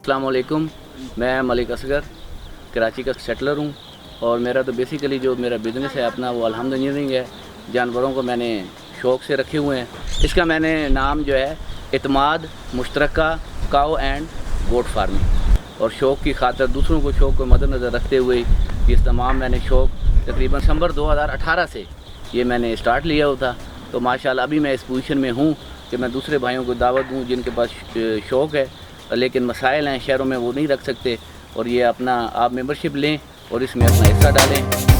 अस्सलाम वालेकुम। मैं मलिक असगर कराची का सेटलर हूँ और मेरा तो बेसिकली जो मेरा बिज़नेस है अपना वो अल्हम्दुलिल्लाह है। जानवरों को मैंने शौक़ से रखे हुए हैं। इसका मैंने नाम जो है एतमाद मुश्तरका काऊ एंड गोट फार्मिंग और शौक़ की खातर दूसरों को शौक़ को मद्देनज़र रखते हुए ये तमाम मैंने शौक़ तकरीबन दिसंबर 2018 से ये मैंने स्टार्ट लिया हुआ था। तो माशाल्लाह अभी मैं इस पोजीशन में हूँ कि मैं दूसरे भाइयों को दावत दूँ जिनके पास शौक़ है लेकिन मसाइल हैं शहरों में वो नहीं रख सकते और ये अपना आप मेंबरशिप लें और इसमें अपना हिस्सा डालें।